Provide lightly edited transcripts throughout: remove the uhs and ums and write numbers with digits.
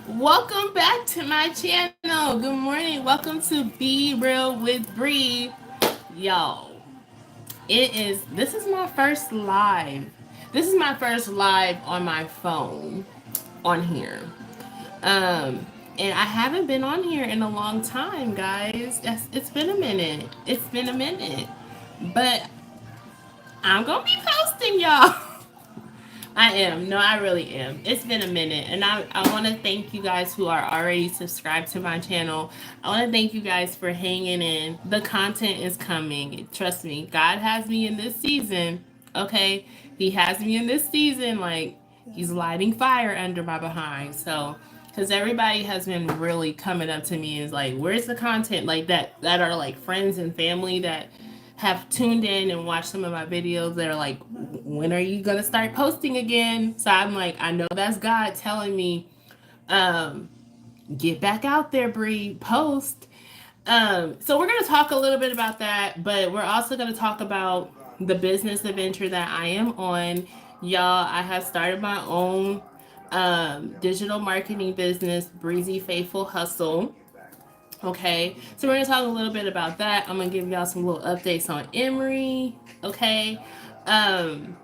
Welcome back to my channel. Good morning. Welcome to Be Real with Bree. Y'all, this is my first live. This is my first live on my phone on here. And I haven't been on here in a long time, guys. It's been a minute. It's been a minute. But I'm going to be posting, y'all. I am. No, I really am. It's been a minute. And I want to thank you guys who are already subscribed to my channel. I want to thank you guys for hanging in. The content is coming. Trust me. God has me in this season. Okay? He has me in this season. Like, he's lighting fire under my behind. So, because everybody has been really coming up to me and is like, where's the content? Like, that are like friends and family that have tuned in and watched some of my videos. They're like, when are you gonna start posting again? So I'm like, I know that's God telling me, um, get back out there, Bree, post. So we're gonna talk a little bit about that, but we're also gonna talk about the business adventure that I am on. Y'all, I have started my own digital marketing business, Breezy Faithful Hustle. Okay, so we're gonna talk a little bit about that. I'm gonna give y'all some little updates on Emory. Okay, um,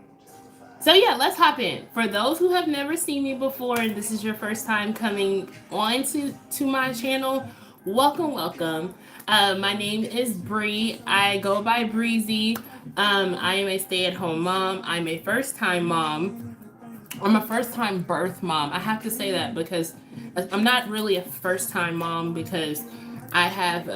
so yeah, let's hop in. For those who have never seen me before and this is your first time coming on to my channel, welcome, welcome. My name is Bree. I go by Breezy. I am a stay-at-home mom. I'm a first-time mom. I'm a first-time birth mom. I have to say that because I'm not really a first-time mom because I have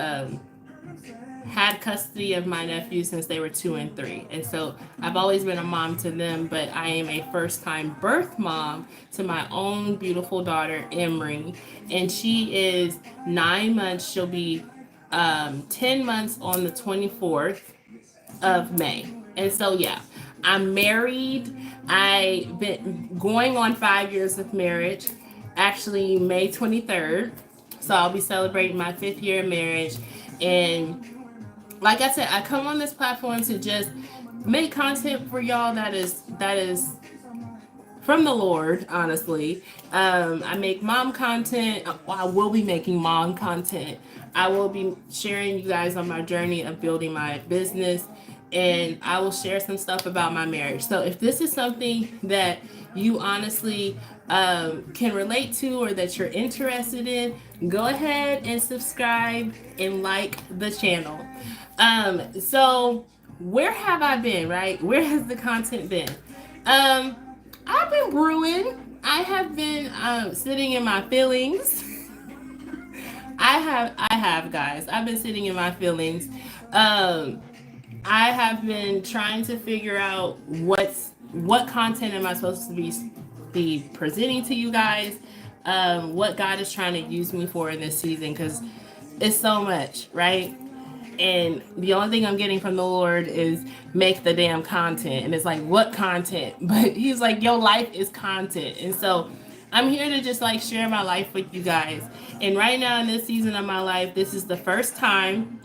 had custody of my nephews since they were 2 and 3. And so I've always been a mom to them, but I am a first time birth mom to my own beautiful daughter, Emery. And she is 9 months. She'll be 10 months on the 24th of May. And so, yeah, I'm married. I've been going on 5 years of marriage, actually, May 23rd. So I'll be celebrating my 5th year of marriage. And like I said, I come on this platform to just make content for y'all that is from the Lord, honestly. I make mom content. I will be making mom content. I will be sharing you guys on my journey of building my business, and I will share some stuff about my marriage. So if this is something that you honestly can relate to or that you're interested in, go ahead and subscribe and like the channel. So where have I been, right? Where has the content been? Um, I've been brewing. I have been sitting in my feelings. I have, guys. I've been sitting in my feelings. Um, I have been trying to figure out what content am I supposed to be presenting to you guys. What God is trying to use me for in this season because it's so much, right? And the only thing I'm getting from the Lord is make the damn content. And it's like, what content? But he's like, your life is content. And so I'm here to just like share my life with you guys. And right now in this season of my life, this is the first time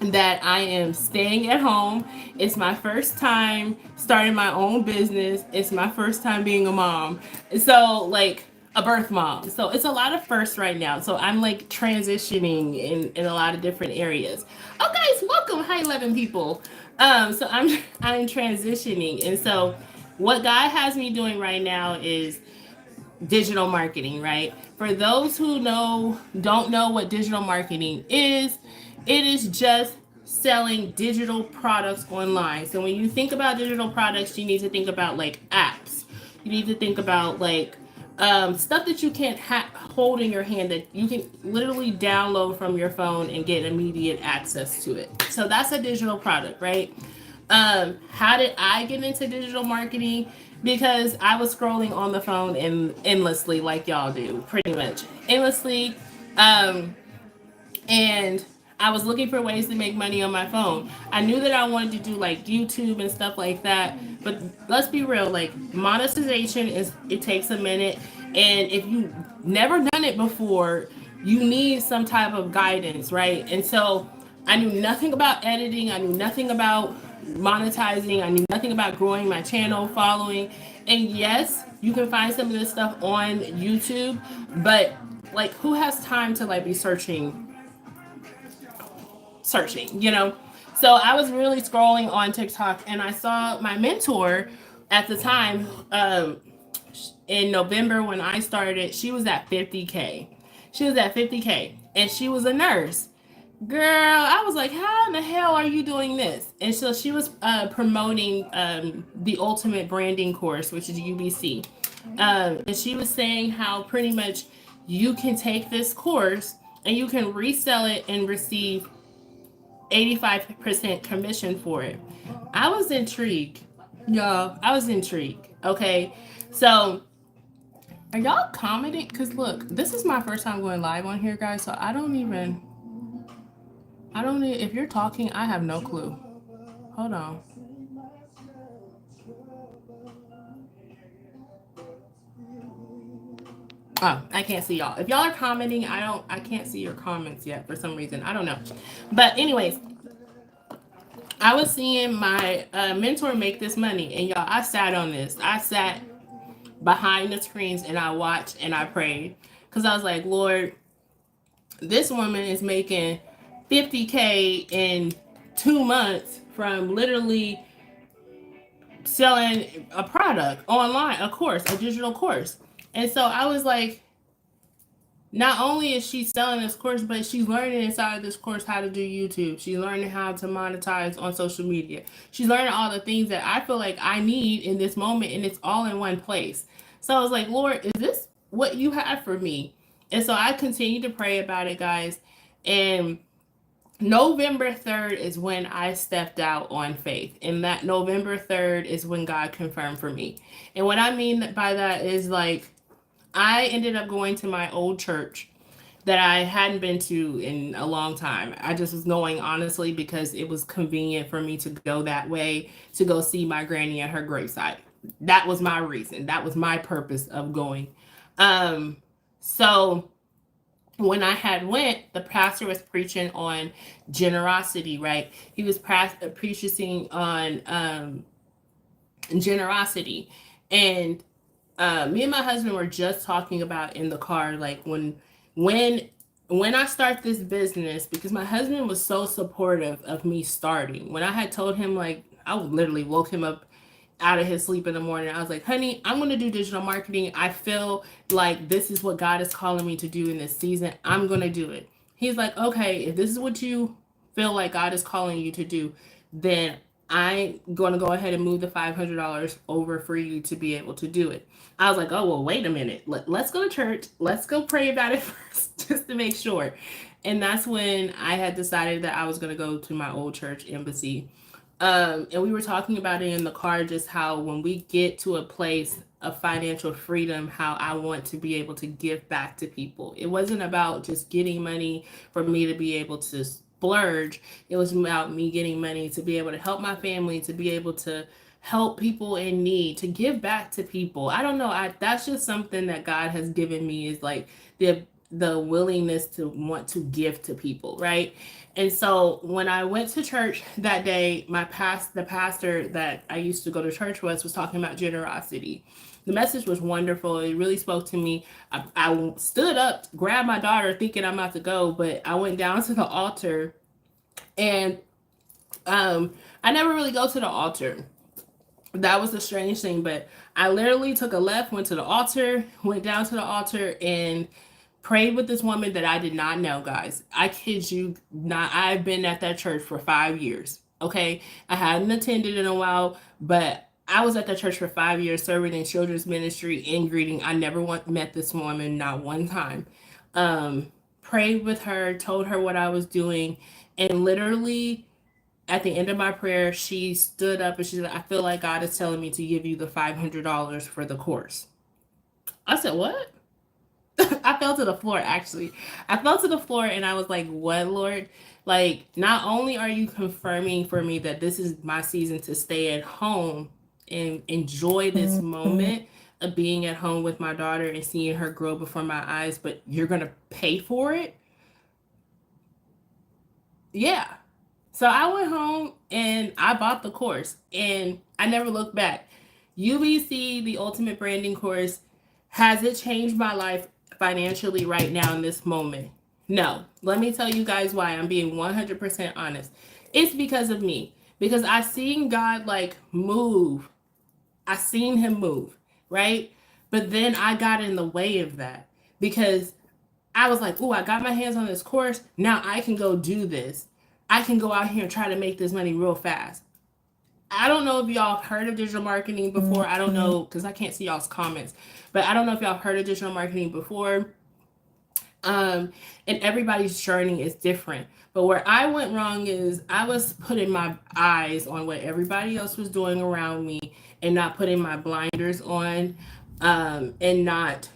that I am staying at home. It's my first time starting my own business. It's my first time being a mom. So like a birth mom. So it's a lot of firsts right now. So I'm like transitioning in a lot of different areas. Oh guys, welcome. Hi 11 people. So I'm transitioning. And so what God has me doing right now is digital marketing, right? For those who don't know what digital marketing is, it is just selling digital products online. So when you think about digital products, you need to think about like apps. You need to think about like stuff that you can't hold in your hand that you can literally download from your phone and get immediate access to it. So that's a digital product, right? How did I get into digital marketing? Because I was scrolling on the phone and endlessly, like y'all do, pretty much endlessly. Um, and I was looking for ways to make money on my phone. I knew that I wanted to do like YouTube and stuff like that, but let's be real, like monetization it takes a minute, and if you never done it before, you need some type of guidance, right? And so I knew nothing about editing, I knew nothing about monetizing, I knew nothing about growing my channel following. And yes, You can find some of this stuff on YouTube, but like, who has time to like be searching, you know? So I was really scrolling on TikTok and I saw my mentor at the time, in November when I started, she was at 50K. She was at 50K and she was a nurse. Girl, I was like, how in the hell are you doing this? And so she was promoting the Ultimate Branding course, which is UBC. And she was saying how pretty much you can take this course and you can resell it and receive 85% commission for it. I was intrigued. Y'all, I was intrigued. Okay. So, are y'all commenting? Because look, this is my first time going live on here, guys. So if you're talking, I have no clue. Hold on. Oh, I can't see y'all. If y'all are commenting, I can't see your comments yet for some reason. I don't know. But anyways, I was seeing my mentor make this money, and y'all, I sat on this. I sat behind the screens and I watched and I prayed because I was like, Lord, this woman is making 50K in 2 months from literally selling a product online, a course, a digital course. And so I was like, not only is she selling this course, but she's learning inside of this course how to do YouTube. She's learning how to monetize on social media. She's learning all the things that I feel like I need in this moment, and it's all in one place. So I was like, Lord, is this what you have for me? And so I continued to pray about it, guys. And November 3rd is when I stepped out on faith. And that November 3rd is when God confirmed for me. And what I mean by that is like, I ended up going to my old church that I hadn't been to in a long time. I just was going honestly because it was convenient for me to go that way to go see my granny at her gravesite. That was my reason. That was my purpose of going. So when I had went, the pastor was preaching on generosity, right? He was preaching on generosity. And me and my husband were just talking about in the car, like when I start this business, because my husband was so supportive of me starting. When I had told him, like, I literally woke him up out of his sleep in the morning. I was like, honey, I'm going to do digital marketing. I feel like this is what God is calling me to do in this season. I'm going to do it. He's like, okay, if this is what you feel like God is calling you to do, then I'm going to go ahead and move the $500 over for you to be able to do it. I was like, oh, well, wait a minute. Let's go to church. Let's go pray about it first, just to make sure. And that's when I had decided that I was going to go to my old church, Embassy. And we were talking about it in the car, just how when we get to a place of financial freedom, how I want to be able to give back to people. It wasn't about just getting money for me to be able to splurge. It was about me getting money to be able to help my family, to be able to help people in need, to give back to people. I don't know. That's just something that God has given me, is like the willingness to want to give to people, right? And so when I went to church that day, the pastor that I used to go to church with was talking about generosity. The message was wonderful. It really spoke to me. I stood up, grabbed my daughter, thinking I'm about to go, but I went down to the altar, and I never really go to the altar. That was the strange thing, but I literally took a left, went to the altar, went down to the altar, and prayed with this woman that I did not know, guys. I kid you not. I've been at that church for 5 years. Okay. I hadn't attended in a while, but I was at that church for 5 years serving in children's ministry and greeting. I never met this woman, not one time. Prayed with her, told her what I was doing, and literally at the end of my prayer, she stood up and she said, I feel like God is telling me to give you the $500 for the course. I said, what? I fell to the floor, actually. I fell to the floor and I was like, what, Lord? Like, not only are you confirming for me that this is my season to stay at home and enjoy this moment of being at home with my daughter and seeing her grow before my eyes, but you're going to pay for it? Yeah. So I went home and I bought the course and I never looked back. UBC, the Ultimate Branding Course, has it changed my life financially right now in this moment? No. Let me tell you guys why. I'm being 100% honest. It's because of me. Because I seen God like move. I seen him move, right? But then I got in the way of that because I was like, "Oh, I got my hands on this course. Now I can go do this. I can go out here and try to make this money real fast." I don't know if y'all have heard of digital marketing before. I don't know because I can't see y'all's comments, but I don't know if y'all have heard of digital marketing before. And everybody's journey is different. But where I went wrong is I was putting my eyes on what everybody else was doing around me and not putting my blinders on, and not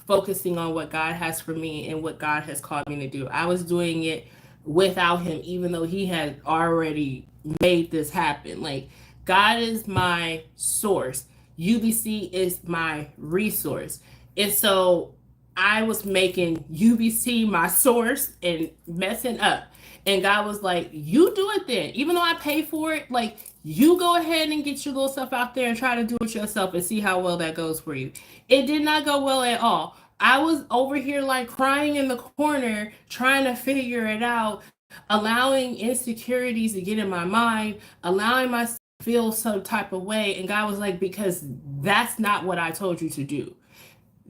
focusing on what God has for me and what God has called me to do. I was doing it without him, even though he had already made this happen. Like, God is my source, UBC is my resource. And so I was making UBC my source and messing up. And God was like, "You do it then. Even though I pay for it, like, you go ahead and get your little stuff out there and try to do it yourself and see how well that goes for you." It did not go well at all. I was over here like crying in the corner, trying to figure it out, allowing insecurities to get in my mind, allowing myself to feel some type of way. And God was like, "Because that's not what I told you to do.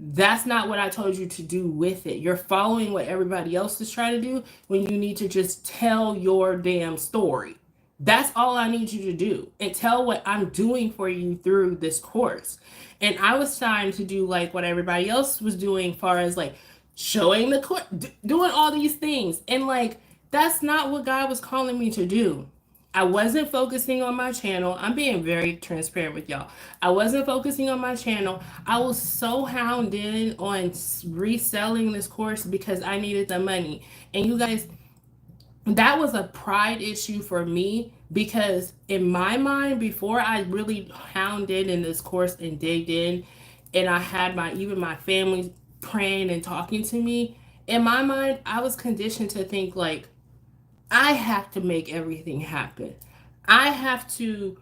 That's not what I told you to do with it. You're following what everybody else is trying to do when you need to just tell your damn story. That's all I need you to do and tell what I'm doing for you through this course." And I was trying to do like what everybody else was doing, far as like showing the course, doing all these things. And like, that's not what God was calling me to do. I wasn't focusing on my channel. I'm being very transparent with y'all. I wasn't focusing on my channel. I was so hounded on reselling this course because I needed the money. And you guys, that was a pride issue for me because in my mind, before I really hounded in this course and digged in, and I had even my family praying and talking to me, in my mind, I was conditioned to think like, I have to make everything happen. I have to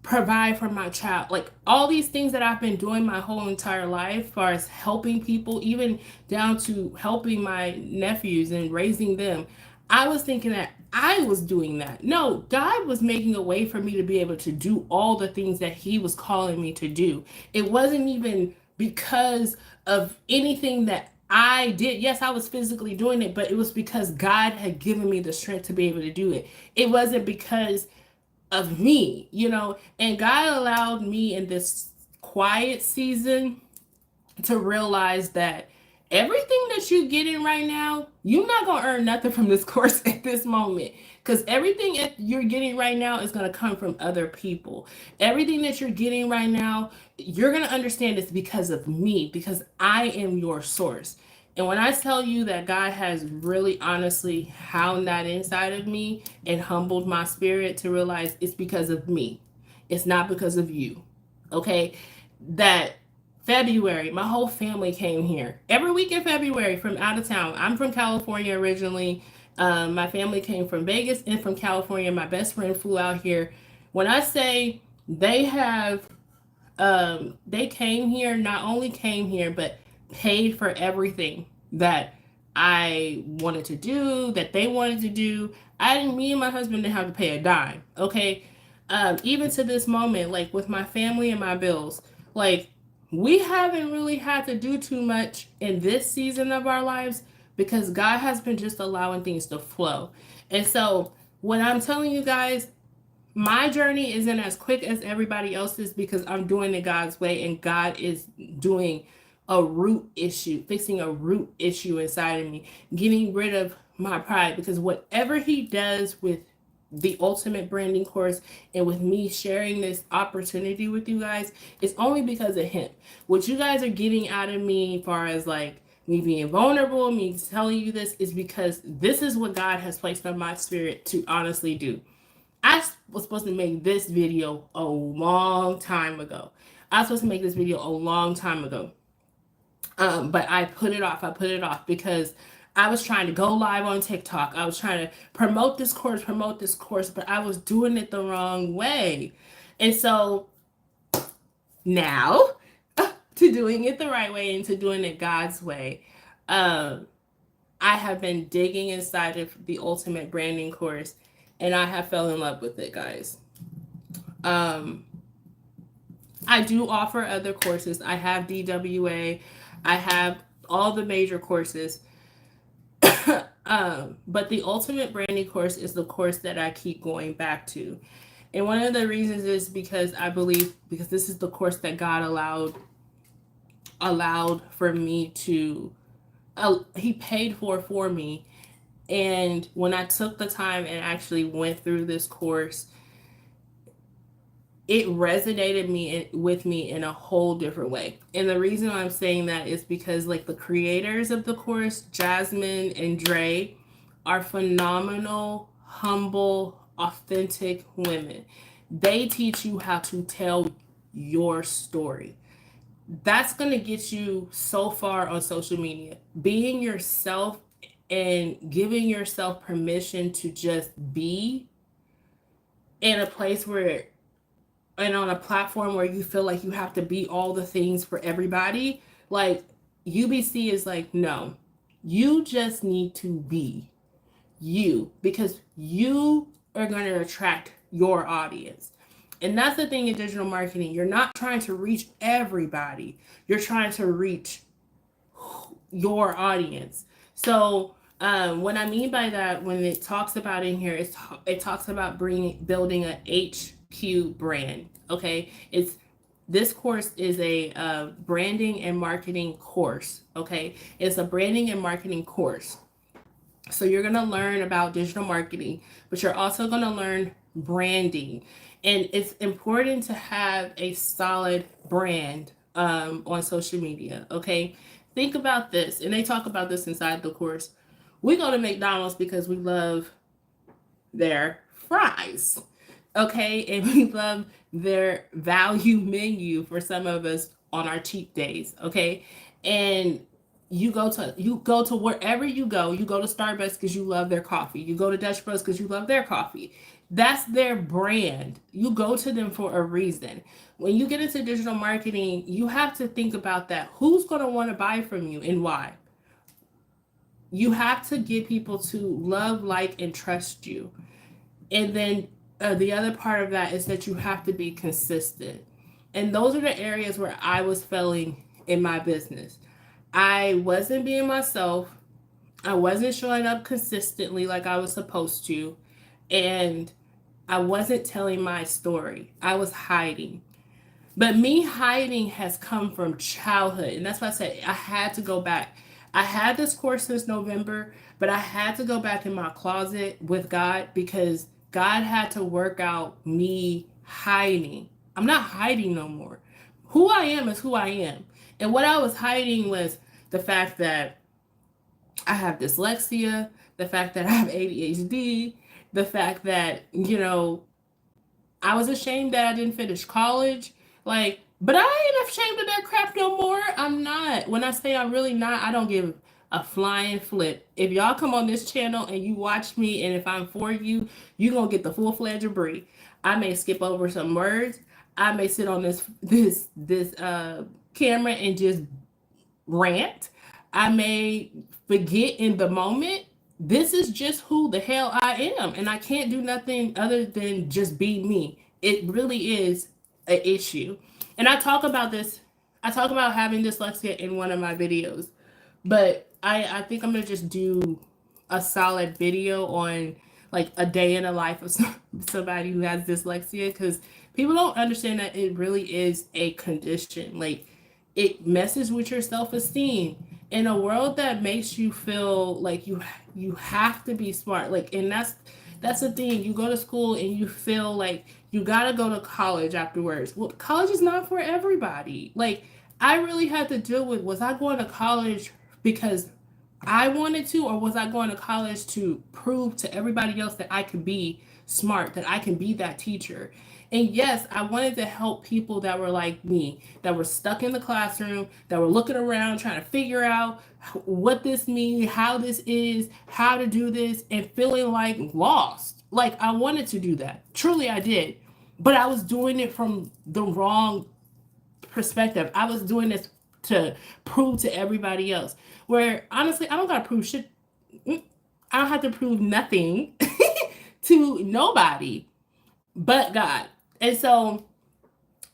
provide for my child. Like, all these things that I've been doing my whole entire life, as far as helping people, even down to helping my nephews and raising them. I was thinking that I was doing that. No, God was making a way for me to be able to do all the things that he was calling me to do. It wasn't even because of anything that I did. Yes, I was physically doing it, but it was because God had given me the strength to be able to do it. It wasn't because of me, and God allowed me in this quiet season to realize that everything that you're getting right now, you're not going to earn nothing from this course at this moment, because everything that you're getting right now is going to come from other people. Everything that you're getting right now, you're going to understand it's because of me, because I am your source. And when I tell you that God has really honestly hound that inside of me and humbled my spirit to realize it's because of me, it's not because of you. Okay? That February, my whole family came here. Every week in February from out of town. I'm from California originally. My family came from Vegas and from California. My best friend flew out here. When I say they have, they came here, not only came here, but paid for everything that I wanted to do, that they wanted to do. Me and my husband didn't have to pay a dime. Okay. Even to this moment, like with my family and my bills, like, we haven't really had to do too much in this season of our lives because God has been just allowing things to flow. And so when I'm telling you guys, my journey isn't as quick as everybody else's because I'm doing it God's way, and God is doing a root issue, fixing a root issue inside of me, getting rid of my pride, because whatever he does with the Ultimate Branding Course and with me sharing this opportunity with you guys, it's only because of him. What you guys are getting out of me, as far as like me being vulnerable, me telling you this, is because this is what God has placed on my spirit to honestly do. I was supposed to make this video a long time ago. I was supposed to make this video a long time ago. But I put it off. Because I was trying to go live on TikTok. I was trying to promote this course, but I was doing it the wrong way. And so now to doing it the right way and to doing it God's way. Um, I have been digging inside of the Ultimate Branding course, and I have fell in love with it, guys. Um, I do offer other courses. I have DWA, I have all the major courses. But the Ultimate Branding course is the course that I keep going back to. And one of the reasons is because I believe because this is the course that God allowed for me to he paid for me. And when I took the time and actually went through this course, it resonated with me in a whole different way. And the reason I'm saying that is because like the creators of the course, Jasmine and Dre, are phenomenal, humble, authentic women. They teach you how to tell your story. That's going to get you so far on social media. Being yourself and giving yourself permission to just be in a place where and on a platform where you feel like you have to be all the things for everybody, like UBC is like, no, you just need to be you because you are going to attract your audience. And that's the thing in digital marketing. You're not trying to reach everybody. You're trying to reach your audience. So what I mean by that, when it talks about in here, it talks about building a HQ brand. Okay, this course is a branding and marketing course. Okay, it's a branding and marketing course. So you're gonna learn about digital marketing, but you're also gonna learn branding, and it's important to have a solid brand on social media. Okay, think about this, and they talk about this inside the course. We go to McDonald's because we love their fries. Okay, and we love their value menu for some of us on our cheap days. Okay, and you go to wherever you go to Starbucks because you love their coffee, you go to Dutch Bros because you love their coffee. That's their brand. You go to them for a reason. When you get into digital marketing, you have to think about that. Who's going to want to buy from you and why? You have to get people to love, like, and trust you. And then the other part of that is that you have to be consistent. And those are the areas where I was failing in my business. I wasn't being myself. I wasn't showing up consistently like I was supposed to. And I wasn't telling my story. I was hiding. But me hiding has come from childhood. And that's why I said I had to go back. I had this course since November, but I had to go back in my closet with God because God had to work out me hiding. I'm not hiding no more. Who I am is who I am. And what I was hiding was the fact that I have dyslexia, the fact that I have ADHD, the fact that, I was ashamed that I didn't finish college. Like, but I ain't ashamed of that crap no more. I'm not. When I say I'm really not, I don't give a flying flip. If y'all come on this channel and you watch me, and if I'm for you, you gonna get the full-fledged Bree. I may skip over some words. I may sit on this camera and just rant. I may forget in the moment. This is just who the hell I am, and I can't do nothing other than just be me. It really is an issue. And I talk about this. I talk about having dyslexia in one of my videos, but I think I'm gonna just do a solid video on like a day in the life of somebody who has dyslexia, because people don't understand that it really is a condition. Like, it messes with your self-esteem in a world that makes you feel like you have to be smart. Like, and that's the thing. You go to school and you feel like you gotta go to college afterwards. Well, college is not for everybody. Like, I really had to deal with, was I going to college because I wanted to, or was I going to college to prove to everybody else that I could be smart, that I can be that teacher? And yes, I wanted to help people that were like me, that were stuck in the classroom, that were looking around trying to figure out what this means, how this is, how to do this, and feeling like lost. Like, I wanted to do that. Truly, I did. But I was doing it from the wrong perspective. I was doing this to prove to everybody else. Where honestly, I don't gotta prove shit. I don't have to prove nothing to nobody but God. And so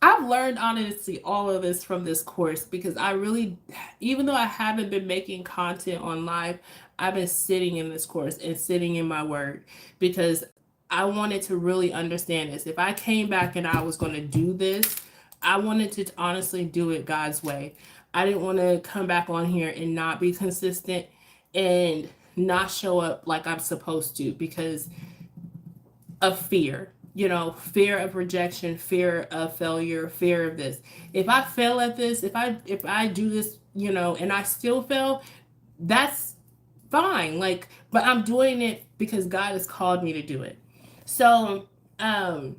I've learned honestly all of this from this course because I really, even though I haven't been making content on live, I've been sitting in this course and sitting in my word because I wanted to really understand this. If I came back and I was going to do this, I wanted to honestly do it God's way. I didn't want to come back on here and not be consistent and not show up like I'm supposed to because of fear, fear of rejection, fear of failure, fear of this. If I fail at this, if I do this, and I still fail, that's fine. Like, but I'm doing it because God has called me to do it. So, a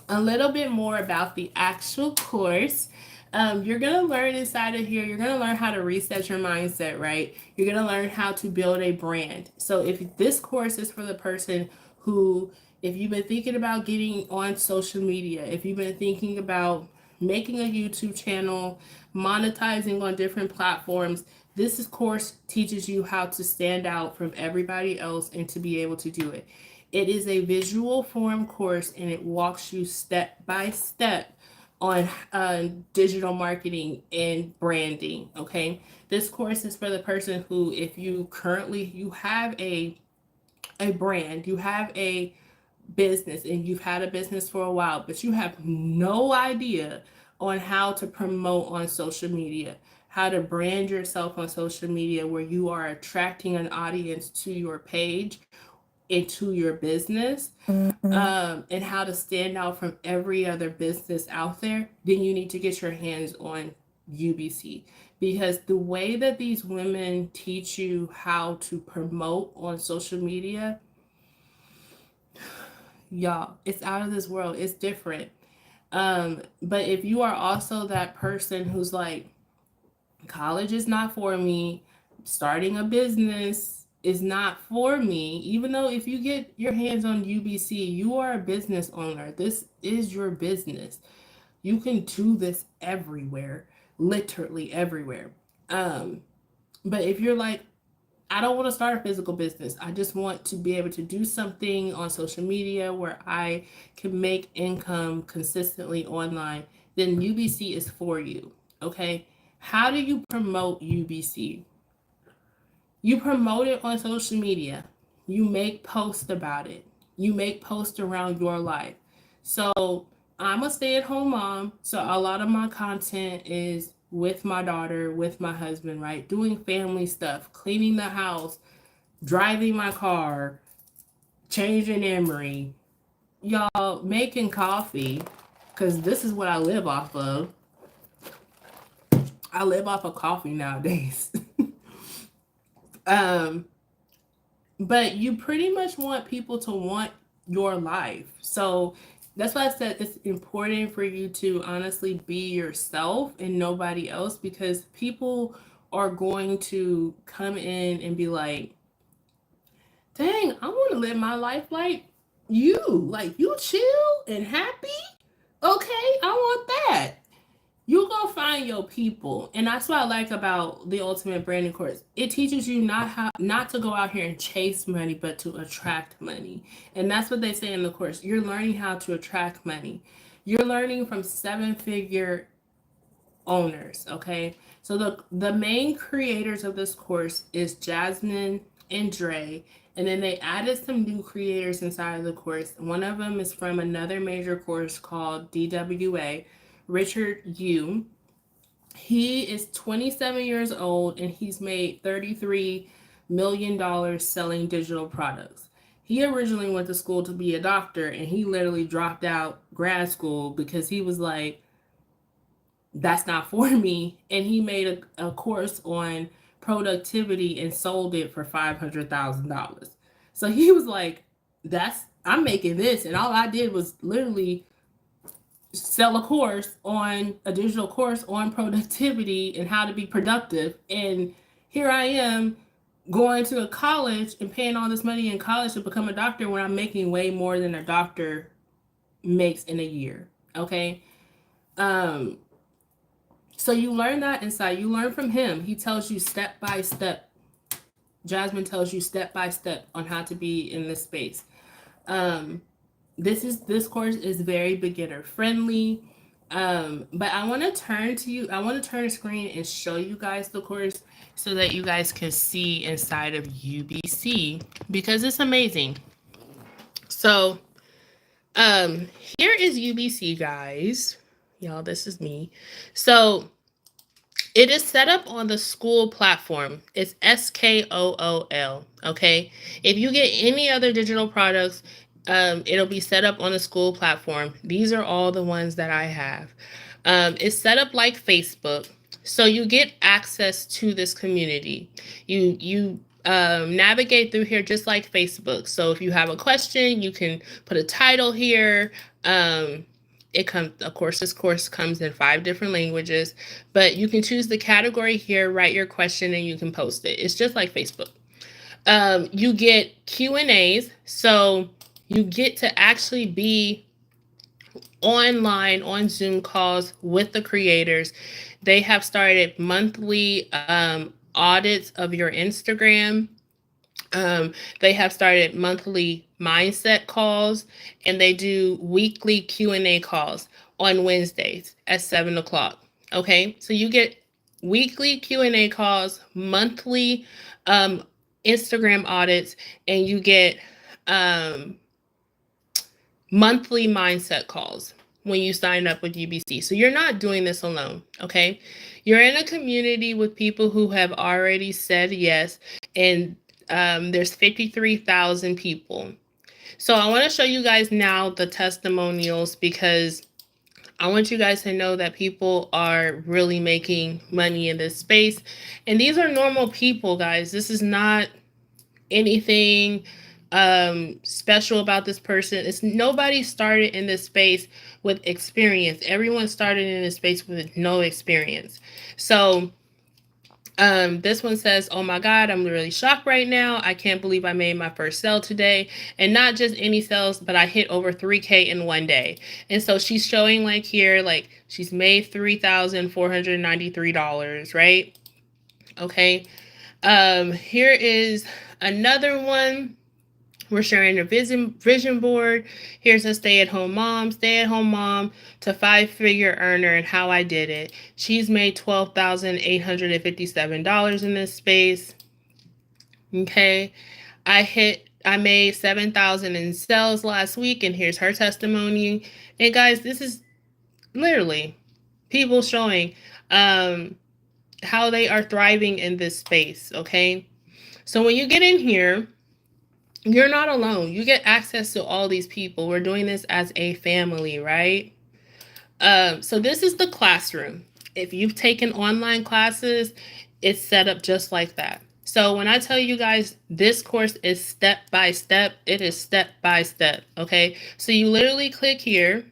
little bit more about the actual course. You're going to learn inside of here, you're going to learn how to reset your mindset, right? You're going to learn how to build a brand. So if this course is for the person who, if you've been thinking about getting on social media, if you've been thinking about making a YouTube channel, monetizing on different platforms, this course teaches you how to stand out from everybody else and to be able to do it. It is a visual form course and it walks you step by step on digital marketing and branding. Okay, this course is for the person who, if you have a brand, you have a business and you've had a business for a while, but you have no idea on how to promote on social media, how to brand yourself on social media where you are attracting an audience to your page, into your business, and how to stand out from every other business out there, then you need to get your hands on UBC. Because the way that these women teach you how to promote on social media, y'all, it's out of this world. It's different. But if you are also that person who's like, college is not for me, starting a business is not for me, even though if you get your hands on UBC, you are a business owner. This is your business. You can do this everywhere, literally everywhere. But if you're like, I don't want to start a physical business, I just want to be able to do something on social media where I can make income consistently online, then UBC is for you. Okay. How do you promote UBC? You promote it on social media. You make posts about it. You make posts around your life. So I'm a stay-at-home mom. So a lot of my content is with my daughter, with my husband, right? Doing family stuff, cleaning the house, driving my car, changing Emery, y'all, making coffee, because this is what I live off of. I live off of coffee nowadays. But you pretty much want people to want your life. So that's why I said it's important for you to honestly be yourself and nobody else, because people are going to come in and be like, dang, I want to live my life like you chill and happy. Okay, I want that. You're going to find your people. And that's what I like about the Ultimate Branding Course. It teaches you not to go out here and chase money, but to attract money. And that's what they say in the course. You're learning how to attract money. You're learning from 7-figure owners, okay? So the main creators of this course is Jasmine and Dre. And then they added some new creators inside of the course. One of them is from another major course called DWA, Richard Yu. He is 27 years old and he's made $33 million selling digital products. He originally went to school to be a doctor and he literally dropped out grad school because he was like, that's not for me. And he made a course on productivity and sold it for $500,000. So he was like, I'm making this. And all I did was literally sell a digital course on productivity and how to be productive. And here I am going to a college and paying all this money in college to become a doctor when I'm making way more than a doctor makes in a year. Okay. So you learn that inside. You learn from him. He tells you step by step. Jasmine tells you step by step on how to be in this space. Um, this course is very beginner friendly. But I want to turn to you. I want to turn the screen and show you guys the course so that you guys can see inside of UBC because it's amazing. So, here is UBC, guys. Y'all, this is me. So, it is set up on the school platform. It's SKOOL. Okay. If you get any other digital products, it'll be set up on the school platform. These are all the ones that I have. It's set up like Facebook, so you get access to this community. You navigate through here just like Facebook. So if you have a question, you can put a title here. It comes, of course, this course comes in 5 different languages, but you can choose the category here, write your question, and you can post it. It's just like Facebook. You get Q&As, so you get to actually be online on Zoom calls with the creators. They have started monthly audits of your Instagram. They have started monthly mindset calls, and they do weekly Q&A calls on Wednesdays at 7 o'clock. Okay, so you get weekly Q&A calls, monthly Instagram audits, and you get um, monthly mindset calls when you sign up with UBC. So you're not doing this alone, okay? You're in a community with people who have already said yes, and there's 53,000 people. So I want to show you guys now the testimonials because I want you guys to know that people are really making money in this space. And these are normal people, guys. This is not anything special about this person. It's nobody started in this space with experience. Everyone started in this space with no experience. So this one says, oh my God, I'm really shocked right now. I can't believe I made my first sale today. And not just any sales, but I hit over 3K in one day. And so she's showing like here, like she's made $3,493, right? Okay. Here is another one. We're sharing a vision board. Here's a stay-at-home mom to 5-figure earner and how I did it. She's made $12,857 in this space. Okay. I made 7,000 in sales last week, and here's her testimony. And guys, this is literally people showing how they are thriving in this space. Okay. So when you get in here, you're not alone. You get access to all these people. We're doing this as a family, right? So this is the classroom. If you've taken online classes, it's set up just like that. So when I tell you guys this course is step by step, it is step by step, okay? So you literally click here,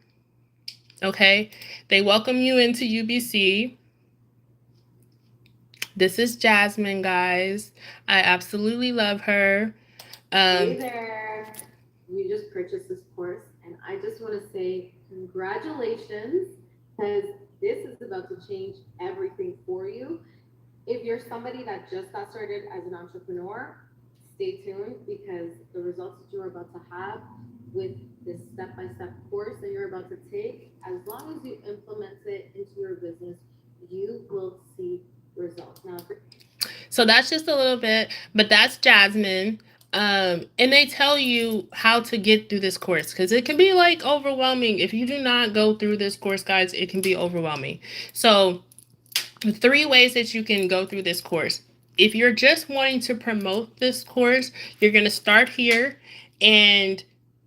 okay? They welcome you into UBC. This is Jasmine, guys. I absolutely love her. Hey there. You just purchased this course, and I just want to say congratulations because this is about to change everything for you. If you're somebody that just got started as an entrepreneur, stay tuned because the results that you're about to have with this step by step course that you're about to take, as long as you implement it into your business, you will see results. Now, So that's just a little bit, but that's Jasmine. And they tell you how to get through this course because it can be like overwhelming. If you do not go through this course, guys, it can be overwhelming. So, 3 ways that you can go through this course. If you're just wanting to promote this course, you're going to start here. And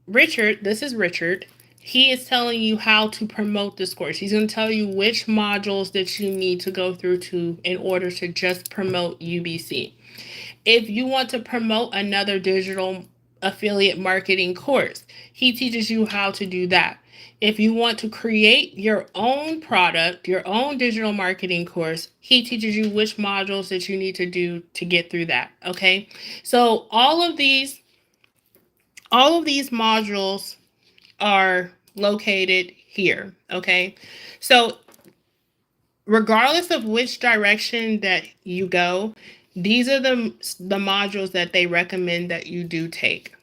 Richard, this is Richard. He is telling you how to promote this course. He's going to tell you which modules that you need to go through to in order to just promote UBC. If you want to promote another digital affiliate marketing course, he teaches you how to do that. If you want to create your own product, your own digital marketing course, he teaches you which modules that you need to do to get through that. Okay. So all of these modules are located here. Okay. So regardless of which direction that you go, these are the modules that they recommend that you do take.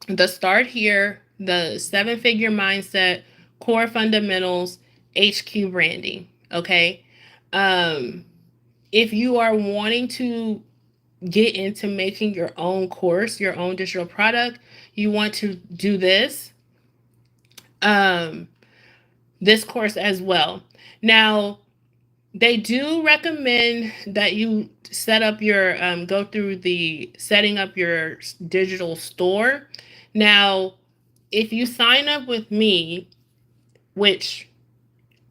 The Start Here, the 7-Figure Mindset, Core Fundamentals, HQ Branding. Okay. If you are wanting to get into making your own course, your own digital product, you want to do this course as well. Now, they do recommend that you set up your go through the setting up your digital store. Now, if you sign up with me, which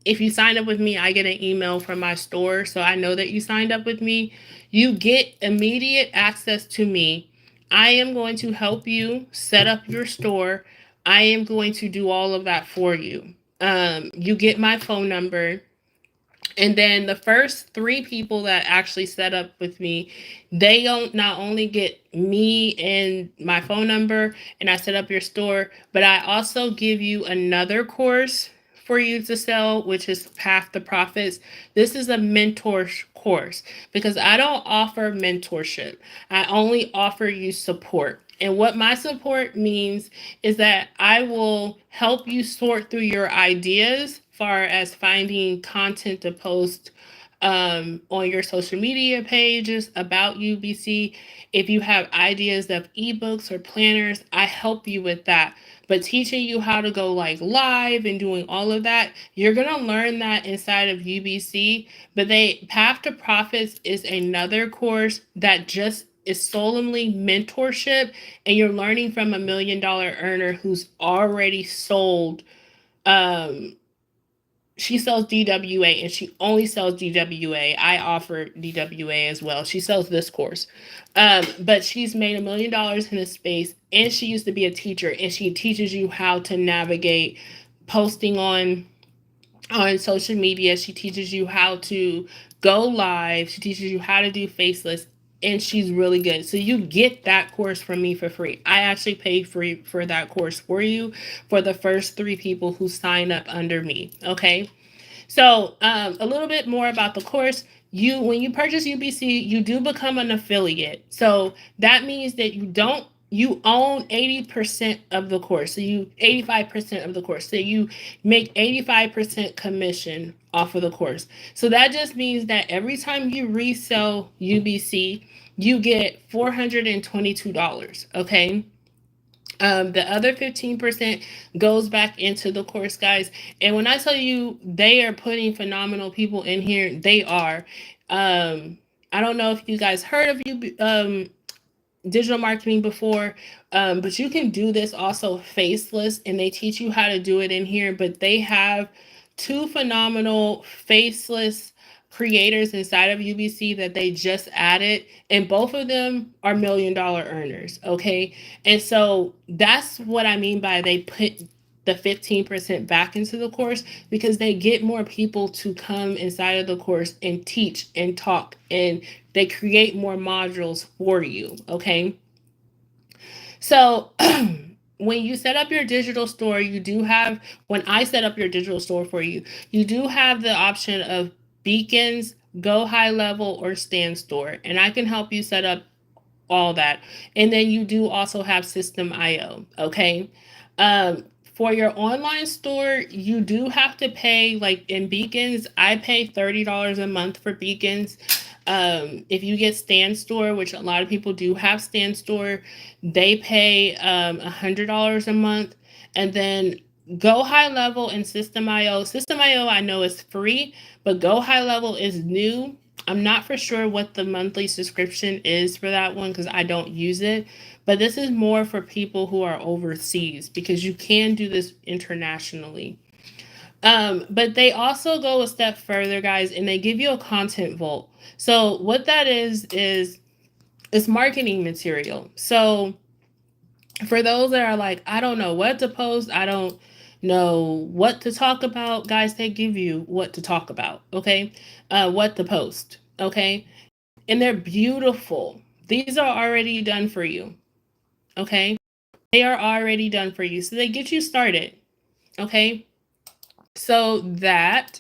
if you sign up with me, I get an email from my store, so I know that you signed up with me. You get immediate access to me. I am going to help you set up your store. I am going to do all of that for you. You get my phone number. And then the first 3 people that actually set up with me, they don't not only get me and my phone number and I set up your store, but I also give you another course for you to sell, which is Path to Profits. This is a mentor course because I don't offer mentorship. I only offer you support. And what my support means is that I will help you sort through your ideas far as finding content to post on your social media pages about UBC. If you have ideas of ebooks or planners, I help you with that. But teaching you how to go like live and doing all of that, you're gonna learn that inside of UBC. But they Path to Profits is another course that just is solemnly mentorship, and you're learning from $1 million earner who's already sold. um she sells DWA and she only sells DWA. I offer DWA as well. She sells this course. But she's made $1 million in this space and she used to be a teacher and she teaches you how to navigate posting on social media. She teaches you how to go live. She teaches you how to do faceless, and she's really good. So you get that course from me for free. I actually pay free for that course for you for the first 3 people who sign up under me. Okay. So a little bit more about the course. When you purchase UBC, you do become an affiliate. So that means that you own 80% of the course. So 85% of the course. So you make 85% commission off of the course. So that just means that every time you resell UBC, you get $422. Okay. The other 15% goes back into the course, guys. And when I tell you they are putting phenomenal people in here, they are. I don't know if you guys heard of digital marketing before, but you can do this also faceless, and they teach you how to do it in here. But they have 2 phenomenal faceless creators inside of UBC that they just added, and both of them are $1 million earners. Okay. And so that's what I mean by they put the 15% back into the course, because they get more people to come inside of the course and teach and talk, and they create more modules for you. Okay. So when you set up your digital store, when I set up your digital store for you, you do have the option of beacons, go high level, or stand store. And I can help you set up all that. And then you do also have System IO. Okay. For your online store, you do have to pay, like in beacons, I pay $30 a month for beacons. If you get Stand Store, which a lot of people do have Stand Store, they pay $100 a month. And then Go High Level and System IO. System IO I know is free, but Go High Level is new. I'm not for sure what the monthly subscription is for that one because I don't use it. But this is more for people who are overseas because you can do this internationally. But they also go a step further, guys, and they give you a content vault. So what that is it's marketing material. So for those that are like, I don't know what to post, I don't know what to talk about, guys, they give you what to talk about. Okay. What to post. Okay. And they're beautiful. These are already done for you. Okay. They are already done for you. So they get you started. Okay. So that,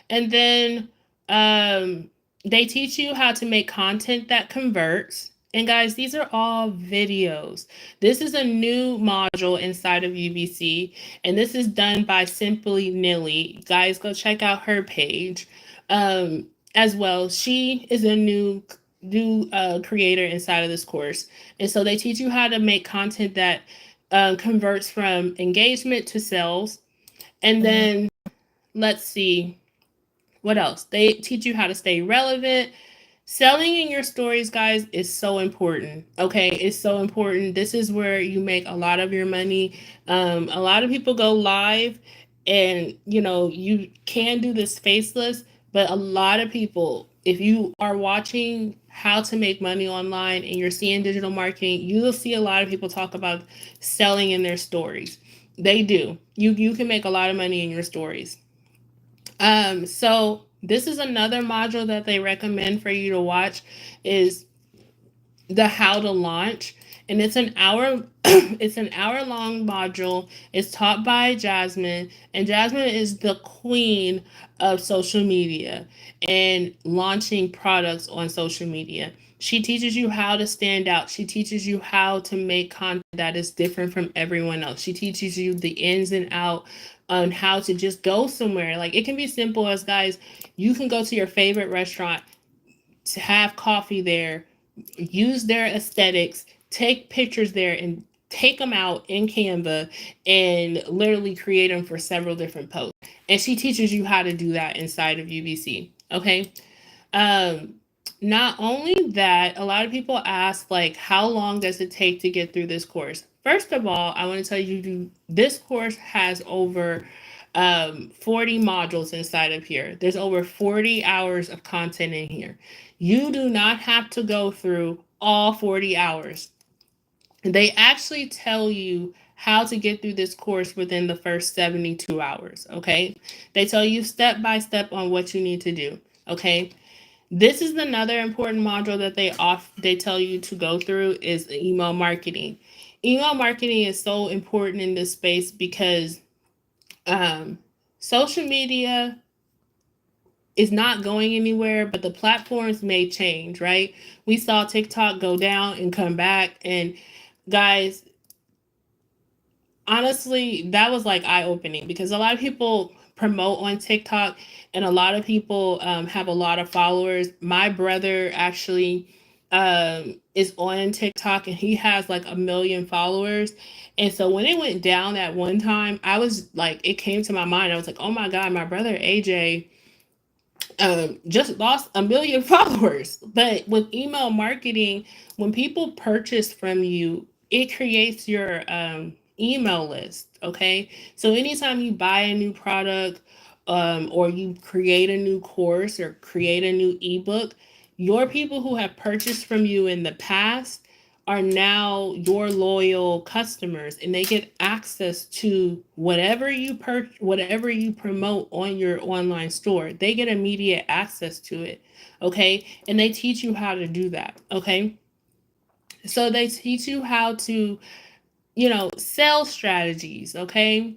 and then Um, they teach you how to make content that converts. And guys, these are all videos. This is a new module inside of UBC, and this is done by Simply Nilly. Guys, go check out her page as well. She is a new creator inside of this course, and so they teach you how to make content that converts from engagement to sales. And then let's see what else? They teach you how to stay relevant. Selling in your stories, guys, is so important. Okay, it's so important. This is where you make a lot of your money. A lot of people go live, and you can do this faceless, but a lot of people, if you are watching how to make money online and you're seeing digital marketing, you will see a lot of people talk about selling in their stories. They do. You can make a lot of money in your stories. So this is another module that they recommend for you to watch is the how to launch, and it's an hour it's an hour long module. It's taught by Jasmine, and Jasmine is the queen of social media and launching products on social media. She teaches you how to stand out. She teaches you how to make content that is different from everyone else. She teaches you the ins and out on how to just go somewhere. Like, it can be simple as, guys, you can go to your favorite restaurant to have coffee there, use their aesthetics, take pictures there, and take them out in Canva and literally create them for several different posts. And she teaches you how to do that inside of UBC. Okay. Um, Not only that, a lot of people ask, like, how long does it take to get through this course? First of all, I want to tell you, this course has over 40 modules inside of here. There's over 40 hours of content in here. You do not have to go through all 40 hours. They actually tell you how to get through this course within the first 72 hours. Okay. They tell you step by step on what you need to do. Okay. This is another important module that they tell you to go through is email marketing. Email marketing is so important in this space because um, social media is not going anywhere, but the platforms may change, right? We saw TikTok go down and come back, and guys, honestly, that was like eye opening because a lot of people promote on TikTok, and a lot of people have a lot of followers. My brother actually is on TikTok, and he has like 1 million followers. And so when it went down at one time, I was like, it came to my mind. I was like, oh my God, my brother AJ just lost 1 million followers. But with email marketing, when people purchase from you, it creates your email list. Okay. So anytime you buy a new product, or you create a new course or create a new ebook, your people who have purchased from you in the past are now your loyal customers, and they get access to whatever you promote on your online store. They get immediate access to it. Okay. And they teach you how to do that. Okay. So they teach you how to sell strategies. Okay.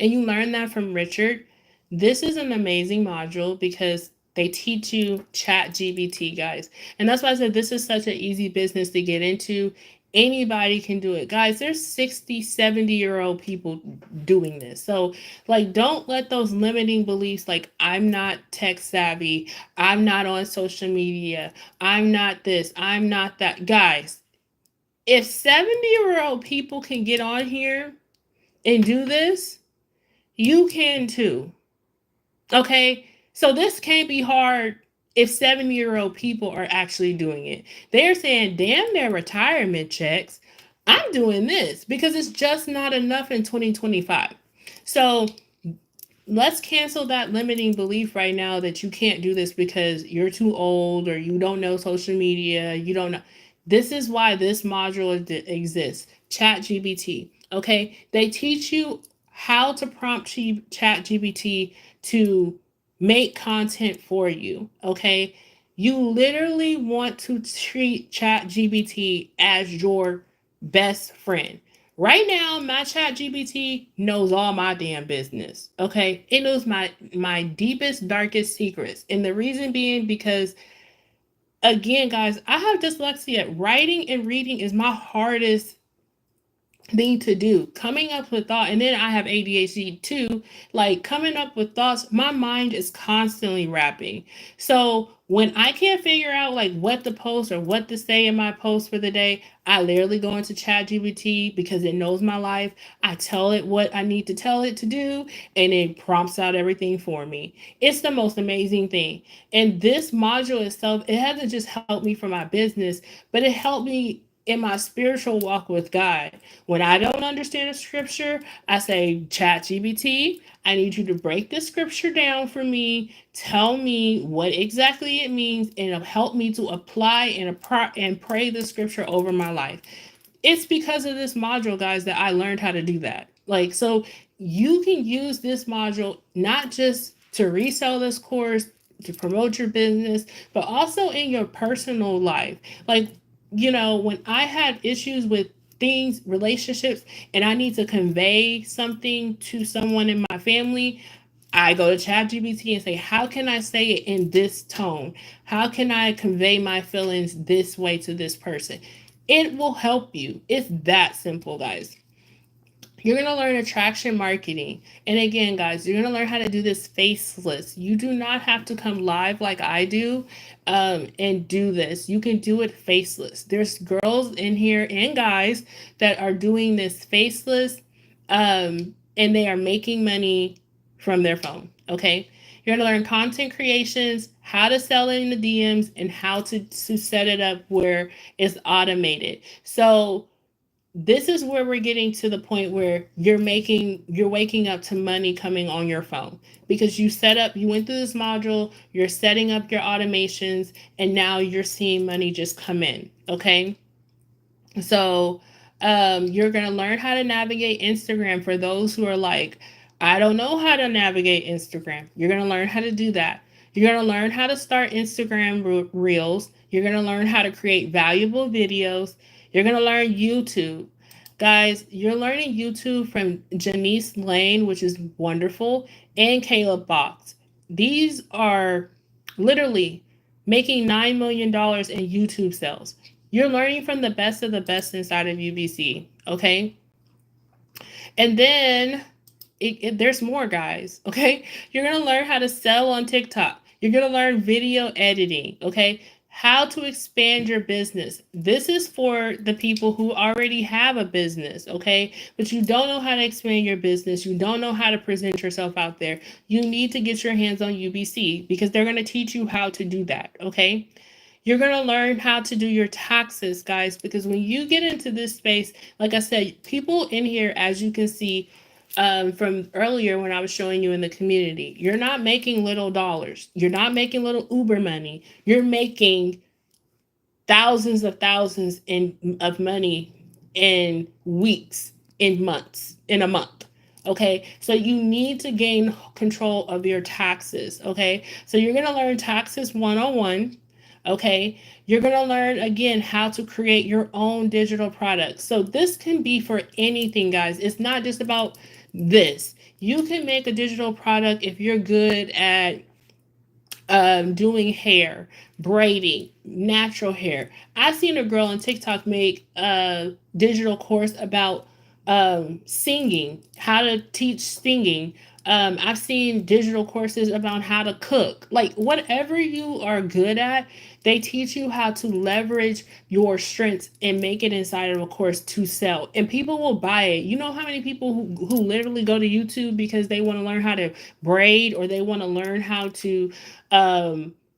And you learn that from Richard. This is an amazing module because they teach you chat GBT, guys. And that's why I said this is such an easy business to get into. Anybody can do it. Guys, there's 60, 70-year-old people doing this. So, like, don't let those limiting beliefs like, I'm not tech savvy, I'm not on social media, I'm not this, I'm not that. Guys, if 70-year-old people can get on here and do this, you can too. Okay? So this can't be hard if 7-year-old people are actually doing it. They're saying, damn their retirement checks. I'm doing this because it's just not enough in 2025. So let's cancel that limiting belief right now that you can't do this because you're too old or you don't know social media. You don't know. This is why this module exists. Chat GBT. Okay. They teach you how to prompt Chat GBT to make content for you. Okay. You literally want to treat Chat GBT as your best friend. Right now, my chat GPT knows all my damn business. Okay. It knows my deepest, darkest secrets. And the reason being because again, guys, I have dyslexia. Writing and reading is my hardest thing to do. Coming up with thought, and then I have ADHD too. Like coming up with thoughts, my mind is constantly rapping. So when I can't figure out like what to post or what to say in my post for the day, I literally go into ChatGPT because it knows my life. I tell it what I need to tell it to do, and it prompts out everything for me. It's the most amazing thing. And this module itself, it hasn't just helped me for my business, but it helped me in my spiritual walk with God. When I don't understand a scripture, I say, Chat GBT, I need you to break the scripture down for me. Tell me what exactly it means, and it'll help me to apply and pray the scripture over my life. It's because of this module, guys, that I learned how to do that. Like, so you can use this module not just to resell this course, to promote your business, but also in your personal life. Like, when I have issues with things, relationships, and I need to convey something to someone in my family, I go to ChatGPT and say, how can I say it in this tone? How can I convey my feelings this way to this person? It will help you. It's that simple, guys. You're going to learn attraction marketing. And again, guys, you're going to learn how to do this faceless. You do not have to come live like I do and do this. You can do it faceless. There's girls in here and guys that are doing this faceless and they are making money from their phone. Okay. You're going to learn content creations, how to sell it in the DMs, and how to set it up where it's automated. So, this is where we're getting to the point where you're waking up to money coming on your phone because you went through this module, you're setting up your automations, and now you're seeing money just come in. Okay. So you're going to learn how to navigate Instagram for those who are like, I don't know how to navigate Instagram. You're going to learn how to do that. You're going to learn how to start Instagram reels. You're going to learn how to create valuable videos. You're going to learn YouTube. Guys, you're learning YouTube from Janice Lane, which is wonderful, and Caleb Box. These are literally making $9 million in YouTube sales. You're learning from the best of the best inside of UBC, okay? And then there's more, guys, okay? You're going to learn how to sell on TikTok. You're going to learn video editing, okay? How to expand your business. This is for the people who already have a business, okay? But you don't know how to expand your business. You don't know how to present yourself out there. You need to get your hands on UBC because they're going to teach you how to do that, okay? You're going to learn how to do your taxes, guys, because when you get into this space, like I said, people in here, as you can see, from earlier when I was showing you in the community, you're not making little dollars. You're not making little Uber money. You're making thousands of money in weeks, in months, in a month. Okay, so you need to gain control of your taxes. Okay, so you're going to learn taxes 101. Okay, you're going to learn again how to create your own digital products. So this can be for anything, guys. It's not just about this. You can make a digital product if you're good at doing hair, braiding, natural hair. I've seen a girl on TikTok make a digital course about singing, how to teach singing. I've seen digital courses about how to cook. Like whatever you are good at, they teach you how to leverage your strengths and make it inside of a course to sell. And people will buy it. You know how many people who literally go to YouTube because they want to learn how to braid or they want to learn how to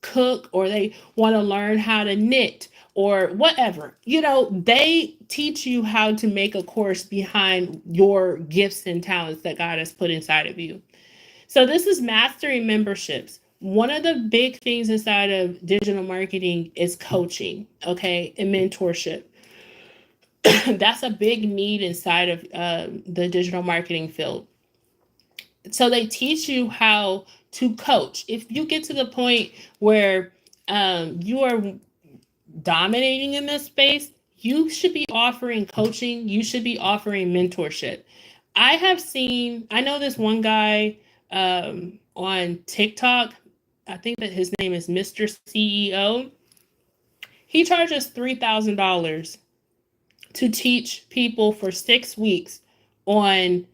cook or they want to learn how to knit or whatever. They teach you how to make a course behind your gifts and talents that God has put inside of you. So this is mastering memberships. One of the big things inside of digital marketing is coaching, okay, and mentorship. That's a big need inside of the digital marketing field. So they teach you how to coach. If you get to the point where you are dominating in this space, You should be offering coaching, you should be offering mentorship. I know this one guy on TikTok. I think that his name is Mr. CEO. He charges $3,000 to teach people for 6 weeks on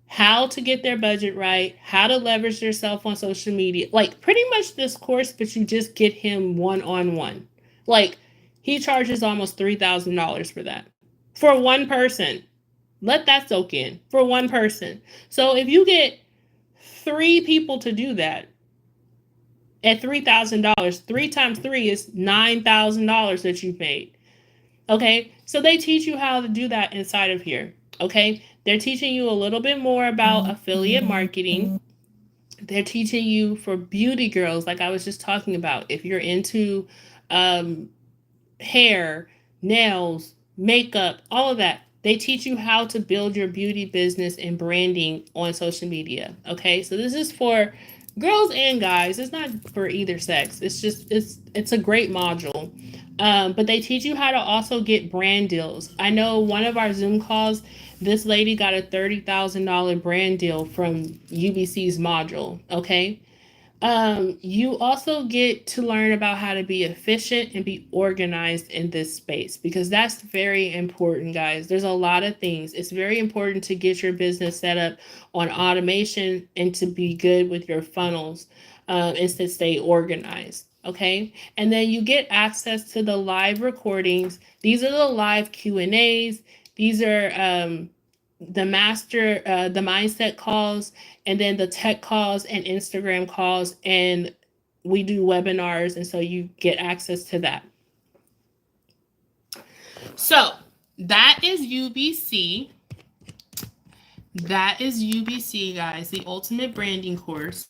how to get their budget right, how to leverage yourself on social media. Like pretty much this course, but you just get him one on one. Like he charges almost $3,000 for that. For one person. Let that soak in. For one person. So if you get 3 people to do that at $3,000, 3 times 3 is $9,000 that you've made. Okay, so they teach you how to do that inside of here. Okay, they're teaching you a little bit more about affiliate marketing. They're teaching you for beauty girls, like I was just talking about. If you're into um, hair, nails, makeup, all of that, they teach you how to build your beauty business and branding on social media. Okay, so this is for girls and guys. It's not for either sex. It's a great module. But they teach you how to also get brand deals. I know one of our Zoom calls, this lady got a $30,000 brand deal from UBC's module. Okay, you also get to learn about how to be efficient and be organized in this space because that's very important, guys. There's a lot of things. It's very important to get your business set up on automation and to be good with your funnels and to stay organized. Okay, and then you get access to the live recordings. These are the live Q&As. These are the mindset calls, and then the tech calls and Instagram calls, and we do webinars, and so you get access to that. So that is UBC. That is UBC, guys, the Ultimate Branding course.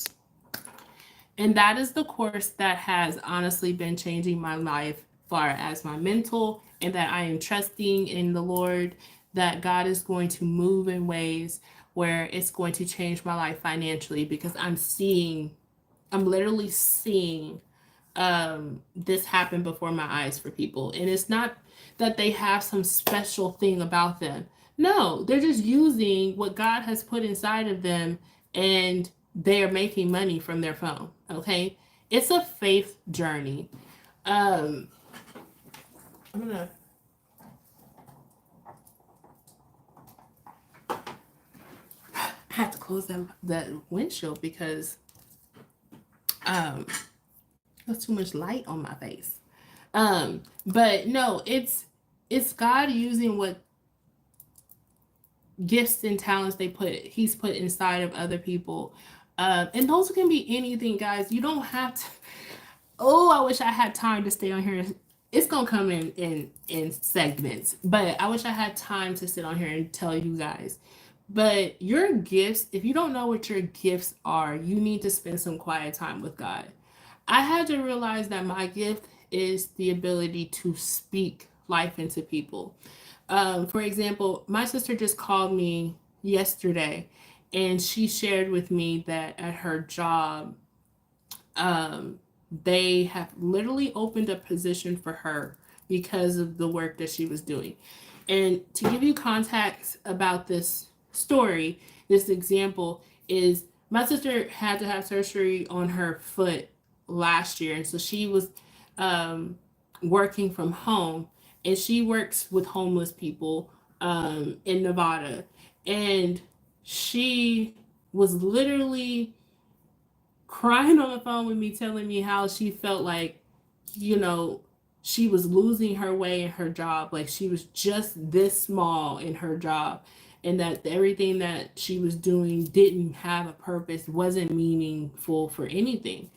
And that is the course that has honestly been changing my life far as my mental, and that I am trusting in the Lord that God is going to move in ways where it's going to change my life financially because I'm literally seeing this happen before my eyes for people. And it's not that they have some special thing about them. No, they're just using what God has put inside of them and they are making money from their phone. Okay. It's a faith journey. I'm gonna I had to close that windshield because there's too much light on my face. But no, it's God using what gifts and talents he's put inside of other people. And those can be anything, guys. You don't have to. Oh, I wish I had time to stay on here. It's gonna come in segments, but I wish I had time to sit on here and tell you guys. But your gifts, if you don't know what your gifts are, you need to spend some quiet time with God. I had to realize that my gift is the ability to speak life into people. For example, my sister just called me yesterday and she shared with me that at her job, they have literally opened a position for her because of the work that she was doing. And to give you context about this story, this example is my sister had to have surgery on her foot last year. And so she was working from home and she works with homeless people in Nevada. And she was literally crying on the phone with me, telling me how she felt like, she was losing her way in her job. Like she was just this small in her job, and that everything that she was doing didn't have a purpose, wasn't meaningful for anything.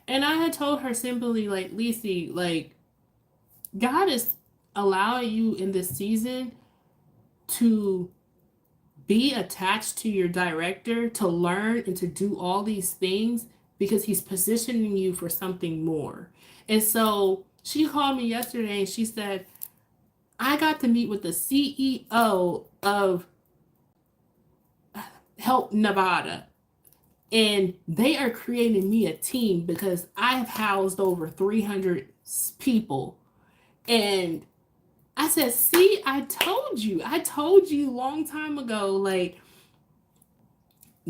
And I had told her simply, like, Lisi, like, God is allowing you in this season to be attached to your director, to learn and to do all these things because he's positioning you for something more. And so she called me yesterday and she said, I got to meet with the CEO of Help Nevada. And they are creating me a team because I have housed over 300 people. And I said, see, I told you long time ago, like,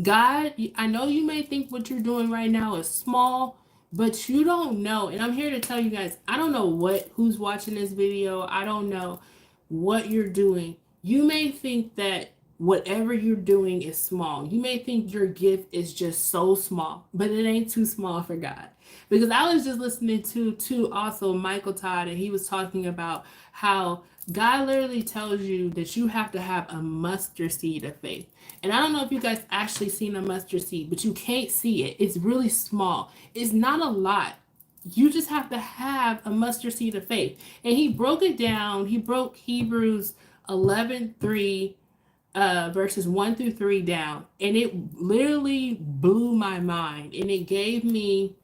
God, I know you may think what you're doing right now is small, but you don't know. And I'm here to tell you guys, I don't know who's watching this video. I don't know what you're doing. You may think that whatever you're doing is small. You may think your gift is just so small, but it ain't too small for God. Because I was just listening to also Michael Todd, and he was talking about how God literally tells you that you have to have a mustard seed of faith. And I don't know if you guys actually seen a mustard seed, but you can't see it. It's really small. It's not a lot. You just have to have a mustard seed of faith. And he broke it down. He broke Hebrews 11:3 verses 1 through 3 down. And it literally blew my mind. And it gave me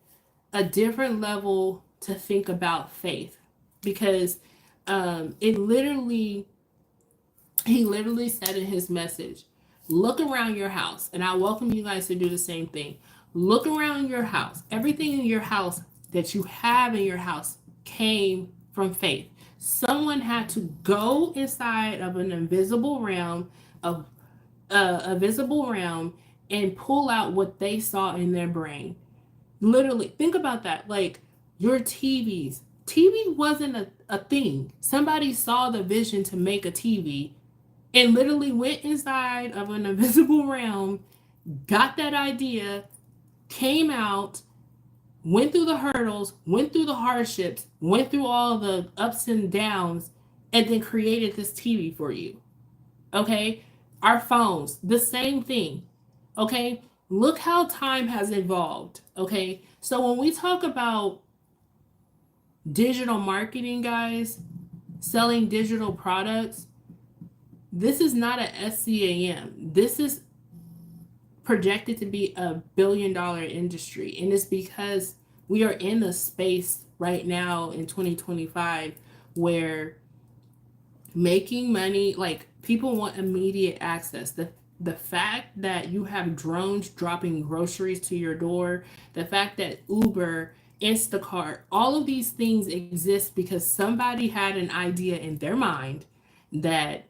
a different level to think about faith. Because it literally, he literally said in his message, look around your house, and I welcome you guys to do the same thing. Look around your house. Everything in your house that you have in your house came from faith. Someone had to go inside of an invisible realm, of a visible realm, and pull out what they saw in their brain. Literally, think about that. Like your TVs. TV wasn't a thing. Somebody saw the vision to make a TV and literally went inside of an invisible realm, got that idea, came out, went through the hurdles, went through the hardships, went through all the ups and downs, and then created this TV for you. Okay? Our phones, the same thing. Okay? Look how time has evolved. Okay? So when we talk about digital marketing, guys, selling digital products, this is not a SCAM. This is projected to be $1 billion industry. And it's because we are in a space right now in 2025 where making money, like people want immediate access. The fact that you have drones dropping groceries to your door, the fact that Uber, Instacart, all of these things exist because somebody had an idea in their mind that,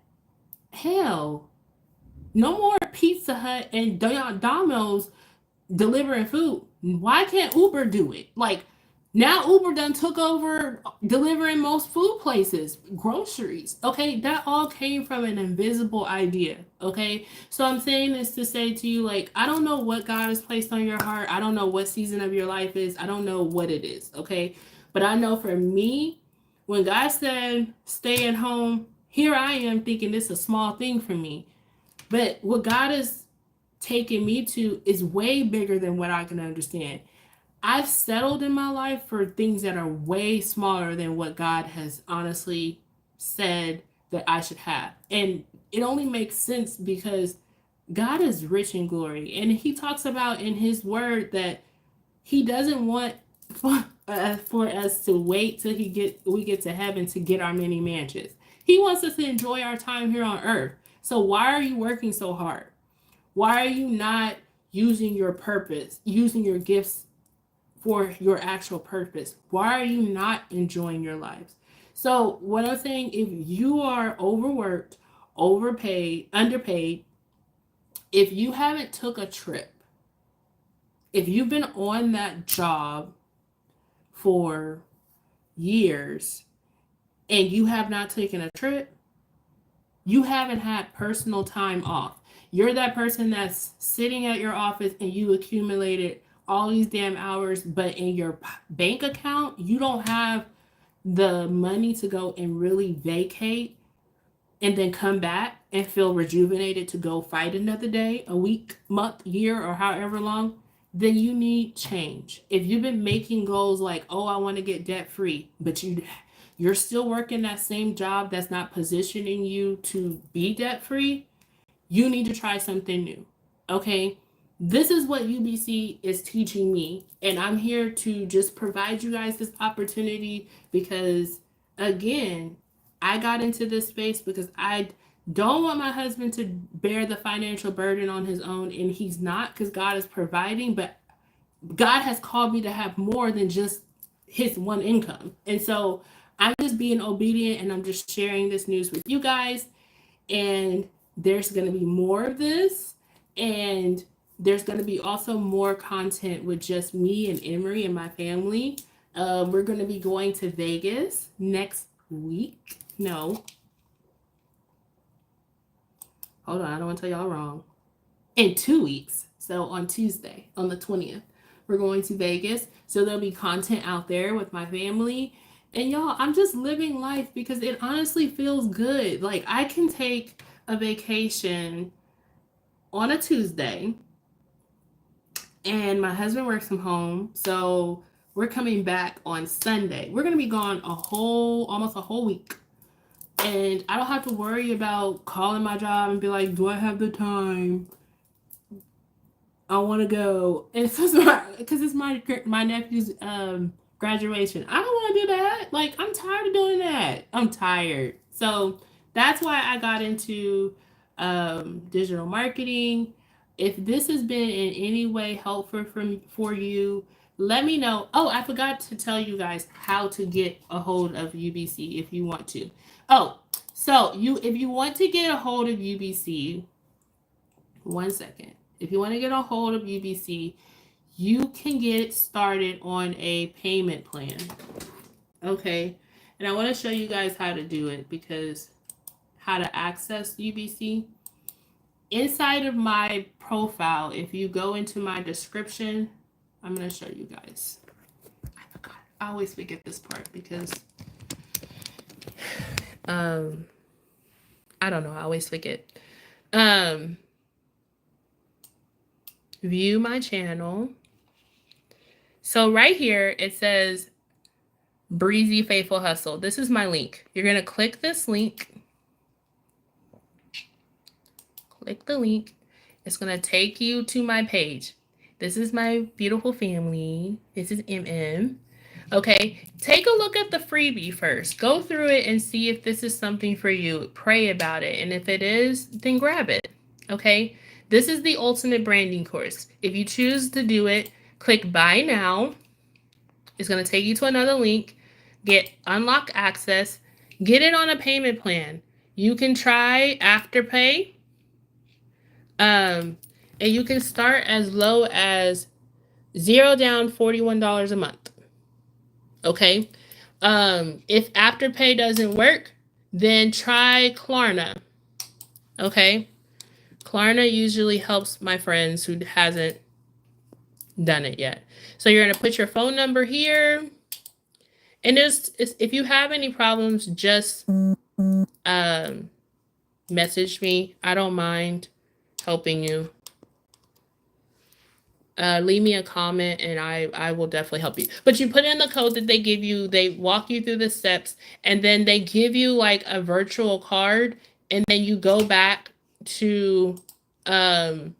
hell, no more Pizza Hut and Domino's delivering food. Why can't Uber do it? Like, now Uber done took over delivering most food places, groceries. Okay, that all came from an invisible idea. Okay, so I'm saying this to say to you, like, I don't know what God has placed on your heart. I don't know what season of your life is. I don't know what it is. Okay, but I know for me, when God said stay at home, here I am thinking this is a small thing for me. But what God has taken me to is way bigger than what I can understand. I've settled in my life for things that are way smaller than what God has honestly said that I should have. And it only makes sense because God is rich in glory. And he talks about in his word that he doesn't want for us to wait till we get to heaven to get our many mansions. He wants us to enjoy our time here on earth. So why are you working so hard? Why are you not using your purpose, using your gifts for your actual purpose? Why are you not enjoying your lives? So what I'm saying, if you are overworked, overpaid, underpaid, if you haven't took a trip, if you've been on that job for years and you have not taken a trip, you haven't had personal time off. You're that person that's sitting at your office and you accumulated all these damn hours, but in your bank account, you don't have the money to go and really vacate and then come back and feel rejuvenated to go fight another day, a week, month, year, or however long. Then you need change. If you've been making goals like, oh, I want to get debt free, but you're still working that same job that's not positioning you to be debt free, you need to try something new. Okay? This is what UBC is teaching me, and I'm here to just provide you guys this opportunity because, again, I got into this space because I don't want my husband to bear the financial burden on his own, and he's not, because God is providing, but God has called me to have more than just his one income. And so I'm just being obedient and I'm just sharing this news with you guys. And there's going to be more of this. And there's going to be also more content with just me and Emery and my family. We're going to be going to Vegas next week. No. Hold on. I don't want to tell y'all wrong. In 2 weeks. So on Tuesday, on the 20th, we're going to Vegas. So there'll be content out there with my family. And y'all, I'm just living life because it honestly feels good. Like I can take a vacation on a Tuesday and my husband works from home. So we're coming back on Sunday. We're going to be gone almost a whole week. And I don't have to worry about calling my job and be like, do I have the time? I want to go. And it's because it's my nephew's graduation. I don't want to do that. Like, I'm tired of doing that. I'm tired. So that's why I got into digital marketing. If this has been in any way helpful for you, let me know. Oh, I forgot to tell you guys how to get a hold of UBC if you want to. Oh, so if you want to get a hold of UBC, 1 second. If you want to get a hold of UBC, you can get started on a payment plan. Okay. And I want to show you guys how to do it because how to access UBC. Inside of my profile, if you go into my description, I'm going to show you guys. I forgot. I always forget this part because I don't know. I always forget. View my channel. So right here, it says Breezy Faithful Hustle. This is my link. You're going to click this link. Click the link. It's going to take you to my page. This is my beautiful family. This is MM. Okay. Take a look at the freebie first. Go through it and see if this is something for you. Pray about it. And if it is, then grab it. Okay. This is the ultimate branding course. If you choose to do it, click buy now. It's going to take you to another link. Get unlock access. Get it on a payment plan. You can try Afterpay. And you can start as low as $0 down, $41 a month. Okay. If Afterpay doesn't work, then try Klarna. Okay. Klarna usually helps my friends who hasn't done it yet. So you're going to put your phone number here. And if you have any problems, just message me. I don't mind helping you. Leave me a comment and I will definitely help you. But you put in the code that they give you. They walk you through the steps and then they give you like a virtual card. And then you go back to my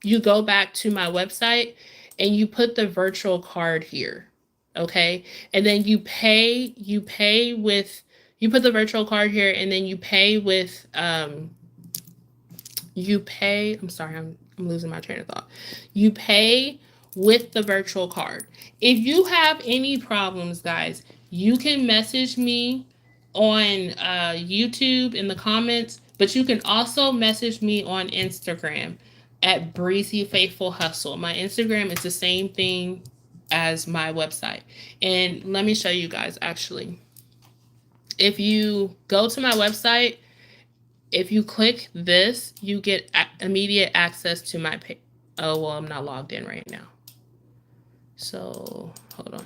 website and you put the virtual card here. Okay. And then you put the virtual card here and then you pay with, I'm sorry, I'm losing my train of thought. You pay with the virtual card. If you have any problems, guys, you can message me on YouTube in the comments, but you can also message me on Instagram at Breezy Faithful Hustle. My Instagram is the same thing as my website. And let me show you guys, actually. If you go to my website, if you click this, you get immediate access to my page. Oh, well, I'm not logged in right now. So, hold on.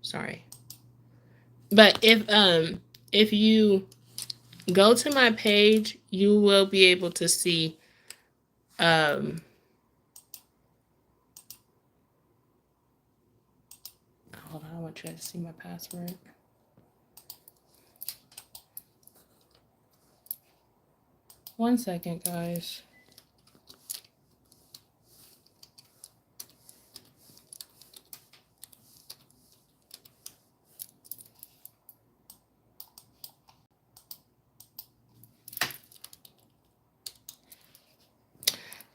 Sorry. But if you go to my page, you will be able to see hold on, I want you guys to see my password. One second, guys.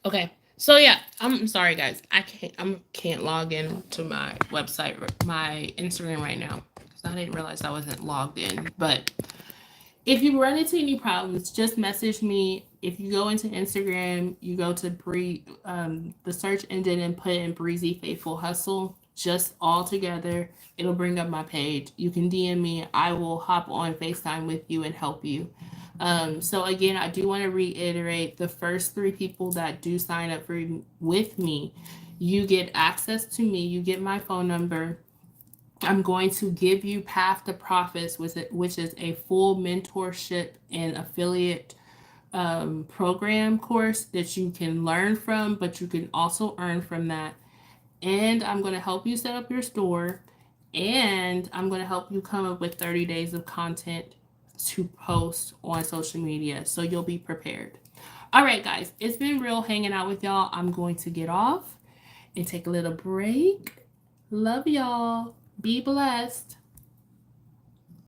Okay, so yeah, I'm sorry, guys. I can't log in to my website, my Instagram right now because I didn't realize I wasn't logged in. But if you run into any problems, just message me. If you go into Instagram, you go to the search engine and put in Breezy Faithful Hustle, just all together. It'll bring up my page. You can DM me. I will hop on FaceTime with you and help you. So again, I do want to reiterate the first three people that do sign up with me, you get access to me. You get my phone number. I'm going to give you Path to Profits, which is a full mentorship and affiliate program course that you can learn from, but you can also earn from that. And I'm going to help you set up your store, and I'm going to help you come up with 30 days of content to post on social media so you'll be prepared. All right, guys, it's been real hanging out with y'all. I'm going to get off and take a little break. Love y'all. Be blessed.